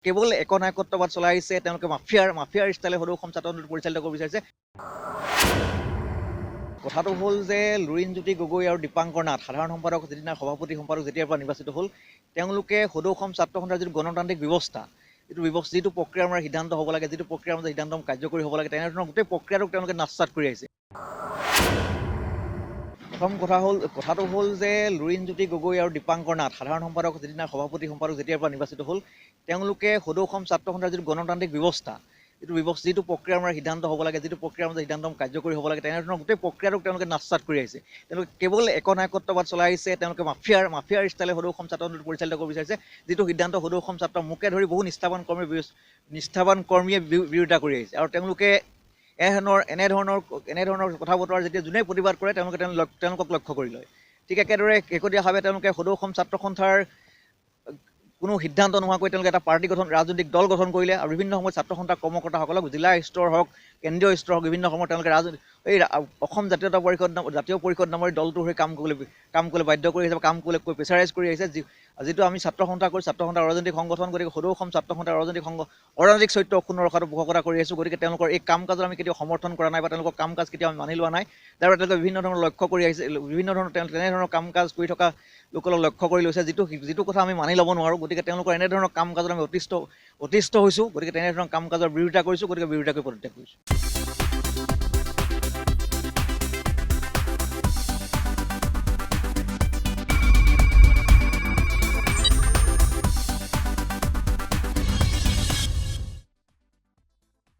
কেৱল একনায়কত্ববাদ চলাই আহিছে, তেওঁলোকে মাফিয়াৰ ষ্টাইলে সদৌ অসম ছাত্ৰ সন্থাটো পৰিচালিত কৰিব বিচাৰিছে। কথাটো হ'ল যে লুৰিণজ্যোতি গগৈ আৰু দীপাংকৰ নাথ সাধাৰণ সম্পাদক যিদিনা সভাপতি সম্পাদক যেতিয়াৰ পৰা নিৰ্বাচিত হ'ল, তেওঁলোকে সদৌ অসম ছাত্ৰ সন্থাৰ যিটো গণতান্ত্ৰিক ব্যৱস্থা, যিটো প্ৰক্ৰিয়াৰ আমাৰ সিদ্ধান্ত হ'ব লাগে, যিটো প্ৰক্ৰিয়াৰ মাজত সিদ্ধান্ত কাৰ্যকৰী হ'ব লাগে, তেনেধৰণৰ গোটেই প্ৰক্ৰিয়াটোক তেওঁলোকে নাচচাত কৰি আহিছে। প্ৰথম কথাটো হ'ল যে লুৰিণজ্যোতি গগৈ আৰু দীপাংকৰ নাথ সাধাৰণ সম্পাদক যিদিনা সভাপতি সম্পাদক যেতিয়াৰ পৰা নিৰ্বাচিত হ'ল, তেওঁলোকে সদৌ অসম ছাত্ৰ সন্থাৰ যিটো গণতান্ত্ৰিক ব্যৱস্থা, যিটো প্ৰক্ৰিয়াৰ আমাৰ সিদ্ধান্ত হ'ব লাগে, যিটো প্ৰক্ৰিয়াৰ মাজত সিদ্ধান্ত কাৰ্যকৰী হ'ব লাগে, তেনেধৰণৰ গোটেই প্ৰক্ৰিয়াটোক তেওঁলোকে নাচচাত কৰি আহিছে। তেওঁলোকে কেৱল একনায়কত্ববাদ চলাই আহিছে, তেওঁলোকে মাফিয়াৰ ষ্টাইলে সদৌ অসম ছাত্ৰ সন্থাটো পৰিচালিত কৰিব বিচাৰিছে, যিটো সিদ্ধান্ত সদৌ অসম ছাত্ৰ মোকে ধৰি বহু নিষ্ঠাৱান কৰ্মীয়ে বিৰোধিতা কৰি আহিছে। আৰু তেওঁলোকে এনেধৰণৰ কথা বতৰা যেতিয়া যোনে প্ৰতিবাদ কৰে, তেওঁলোকক লক্ষ্য কৰি লয়। ঠিক একেদৰে শেহতীয়াভাৱে তেওঁলোকে সদৌ অসম ছাত্ৰ সন্থাৰ কোনো সিদ্ধান্ত নোহোৱাকৈ তেওঁলোকে এটা ৰাজনৈতিক দল গঠন কৰিলে আৰু বিভিন্ন সময়ত ছাত্ৰ সন্থাৰ কৰ্মকৰ্তাসকলক জিলা স্তৰ হওক, কেন্দ্ৰীয় স্তৰ হওক, বিভিন্ন সময়ত তেওঁলোকে অসম জাতীয় পৰিষদ নামৰ দলটোৰ হৈ কাম কৰিবলৈ বাধ্য কৰি আহিছে, কাম কৰিবলৈ প্ৰেছাৰাইজ কৰি আহিছে। যিটো আমি ছাত্ৰ সন্থা অৰাজনৈতিক সংগঠন, গতিকে সদৌ অসম ছাত্ৰ সন্থাৰ অৰাজনৈতিক চৰিত্ৰ অক্ষুণ্ণ ৰখাটো পোষকতা কৰি আহিছোঁ। গতিকে তেওঁলোকৰ এই কাম কাজত আমি কেতিয়াও সমৰ্থন কৰা নাই বা তেওঁলোকৰ কাম কাজ কেতিয়াও আমি মানি লোৱা নাই। যাৰ বাবে তেওঁলোকে বিভিন্ন ধৰণৰ লক্ষ্য কৰি আহিছে, তেনেধৰণৰ কাম কাজ কৰি থকা লোকসকলক লক্ষ্য কৰি লৈছে, যিটো কথা আমি মানি ল'ব নোৱাৰোঁ। গতিকে তেওঁলোকৰ এনেধৰণৰ কাম কাজত আমি অতিষ্ঠ হৈছোঁ। গতিকে তেনেধৰণৰ কাম কাজৰ বিৰোধিতা কৰিছোঁ, গতিকে বিৰোধিতা কৰি পদত্যাগ কৰিছোঁ।